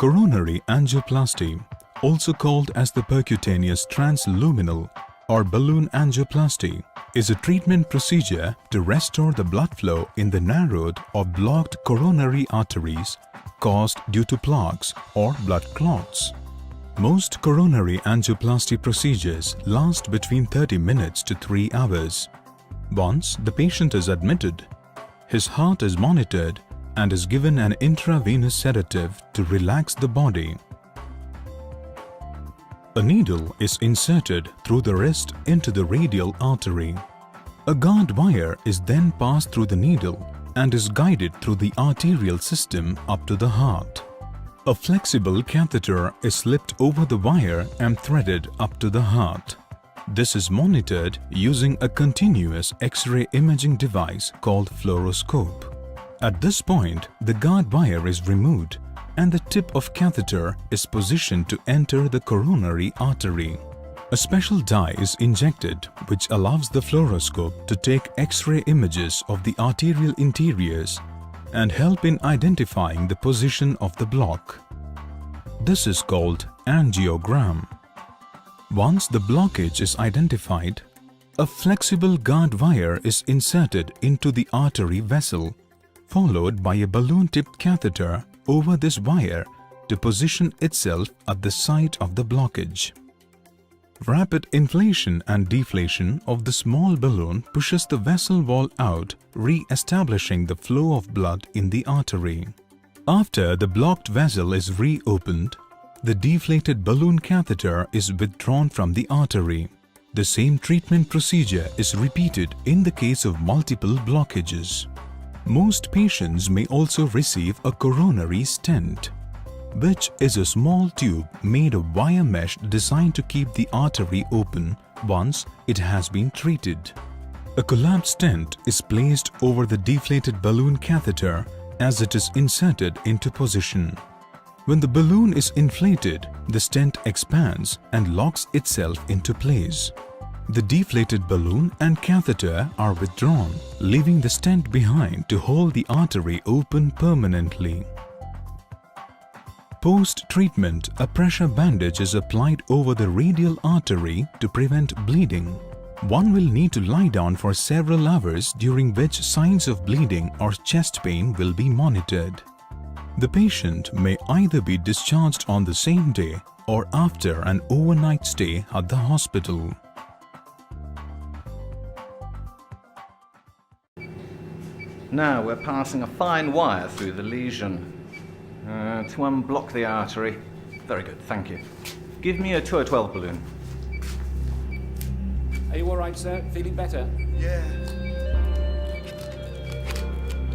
Coronary angioplasty, also called as the percutaneous transluminal or balloon angioplasty, is a treatment procedure to restore the blood flow in the narrowed or blocked coronary arteries caused due to plaques or blood clots. Most coronary angioplasty procedures last between 30 minutes to 3 hours. Once the patient is admitted, his heart is monitored and is given an intravenous sedative to relax the body. A needle is inserted through the wrist into the radial artery. A guard wire is then passed through the needle and is guided through the arterial system up to the heart. A flexible catheter is slipped over the wire and threaded up to the heart. This is monitored using a continuous X-ray imaging device called fluoroscope. At this point, the guard wire is removed and the tip of catheter is positioned to enter the coronary artery. A special dye is injected which allows the fluoroscope to take X-ray images of the arterial interiors and help in identifying the position of the block. This is called angiogram. Once the blockage is identified, a flexible guard wire is inserted into the artery vessel, followed by a balloon-tipped catheter over this wire to position itself at the site of the blockage. Rapid inflation and deflation of the small balloon pushes the vessel wall out, re-establishing the flow of blood in the artery. After the blocked vessel is reopened, the deflated balloon catheter is withdrawn from the artery. The same treatment procedure is repeated in the case of multiple blockages. Most patients may also receive a coronary stent, which is a small tube made of wire mesh designed to keep the artery open once it has been treated. A collapsed stent is placed over the deflated balloon catheter as it is inserted into position. When the balloon is inflated, the stent expands and locks itself into place. The deflated balloon and catheter are withdrawn, leaving the stent behind to hold the artery open permanently. Post-treatment, a pressure bandage is applied over the radial artery to prevent bleeding. One will need to lie down for several hours, during which signs of bleeding or chest pain will be monitored. The patient may either be discharged on the same day or after an overnight stay at the hospital. Now we're passing a fine wire through the lesion to unblock the artery. Very good, thank you. Give me a 212 balloon. Are you all right, sir? Feeling better? Yeah.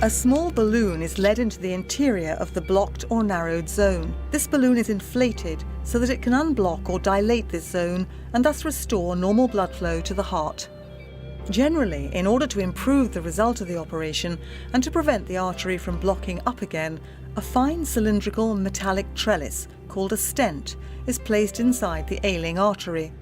A small balloon is led into the interior of the blocked or narrowed zone. This balloon is inflated so that it can unblock or dilate this zone and thus restore normal blood flow to the heart. Generally, in order to improve the result of the operation and to prevent the artery from blocking up again, a fine cylindrical metallic trellis, called a stent, is placed inside the ailing artery.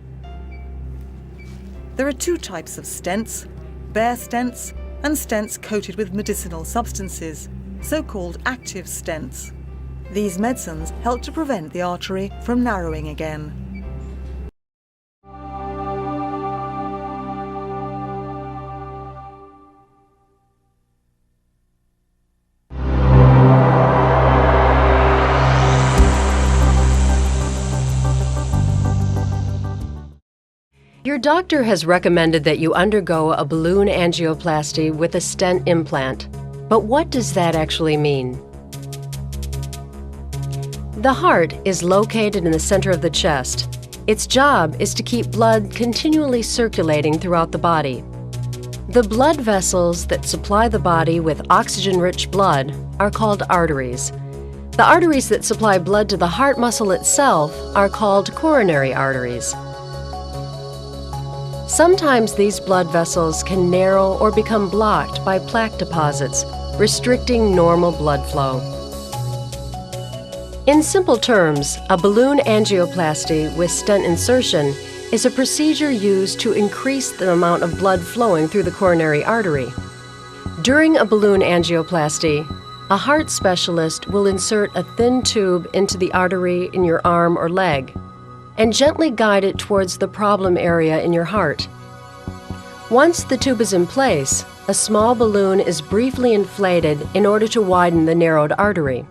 There are two types of stents: bare stents and stents coated with medicinal substances, so-called active stents. These medicines help to prevent the artery from narrowing again. Your doctor has recommended that you undergo a balloon angioplasty with a stent implant. But what does that actually mean? The heart is located in the center of the chest. Its job is to keep blood continually circulating throughout the body. The blood vessels that supply the body with oxygen-rich blood are called arteries. The arteries that supply blood to the heart muscle itself are called coronary arteries. Sometimes these blood vessels can narrow or become blocked by plaque deposits, restricting normal blood flow. In simple terms, a balloon angioplasty with stent insertion is a procedure used to increase the amount of blood flowing through the coronary artery. During a balloon angioplasty, a heart specialist will insert a thin tube into the artery in your arm or leg and gently guide it towards the problem area in your heart. Once the tube is in place, a small balloon is briefly inflated in order to widen the narrowed artery.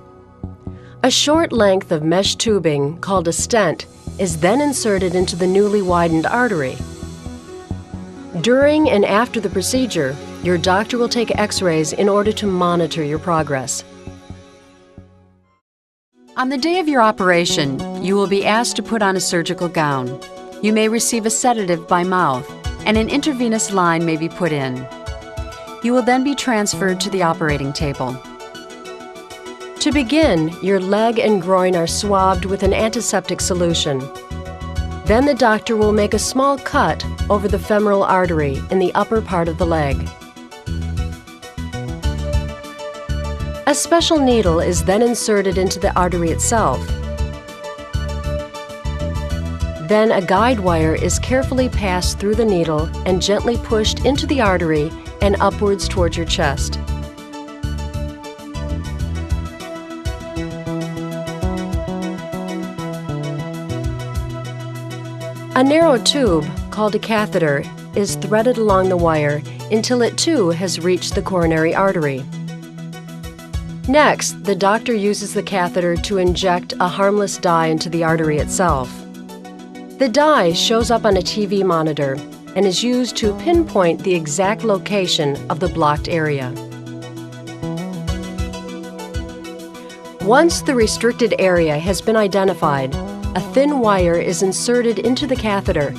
A short length of mesh tubing, called a stent, is then inserted into the newly widened artery. During and after the procedure, your doctor will take X-rays in order to monitor your progress. On the day of your operation, you will be asked to put on a surgical gown. You may receive a sedative by mouth, and an intravenous line may be put in. You will then be transferred to the operating table. To begin, your leg and groin are swabbed with an antiseptic solution. Then the doctor will make a small cut over the femoral artery in the upper part of the leg. A special needle is then inserted into the artery itself. Then a guide wire is carefully passed through the needle and gently pushed into the artery and upwards towards your chest. A narrow tube, called a catheter, is threaded along the wire until it too has reached the coronary artery. Next, the doctor uses the catheter to inject a harmless dye into the artery itself. The dye shows up on a TV monitor and is used to pinpoint the exact location of the blocked area. Once the restricted area has been identified, a thin wire is inserted into the catheter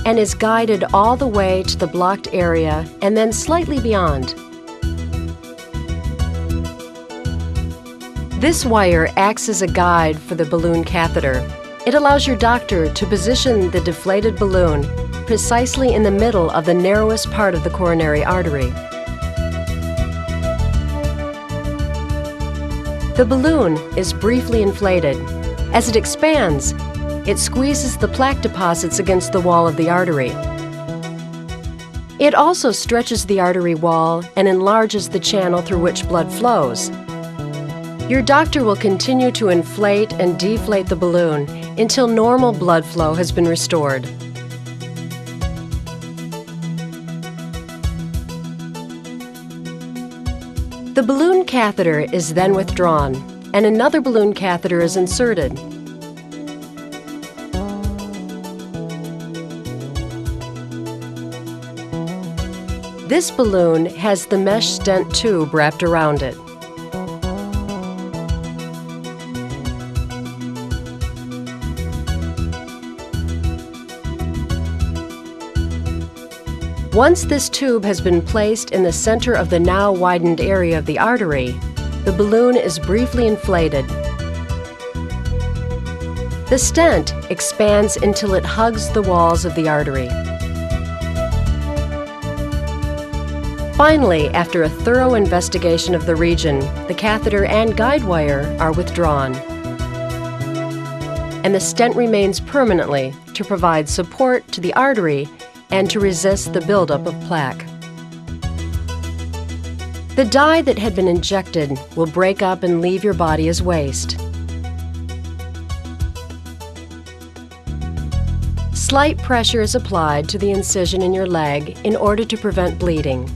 and is guided all the way to the blocked area and then slightly beyond. This wire acts as a guide for the balloon catheter. It allows your doctor to position the deflated balloon precisely in the middle of the narrowest part of the coronary artery. The balloon is briefly inflated. As it expands, it squeezes the plaque deposits against the wall of the artery. It also stretches the artery wall and enlarges the channel through which blood flows. Your doctor will continue to inflate and deflate the balloon until normal blood flow has been restored. The balloon catheter is then withdrawn, and another balloon catheter is inserted. This balloon has the mesh stent tube wrapped around it. Once this tube has been placed in the center of the now widened area of the artery, the balloon is briefly inflated. The stent expands until it hugs the walls of the artery. Finally, after a thorough investigation of the region, the catheter and guide wire are withdrawn, and the stent remains permanently to provide support to the artery and to resist the buildup of plaque. The dye that had been injected will break up and leave your body as waste. Slight pressure is applied to the incision in your leg in order to prevent bleeding.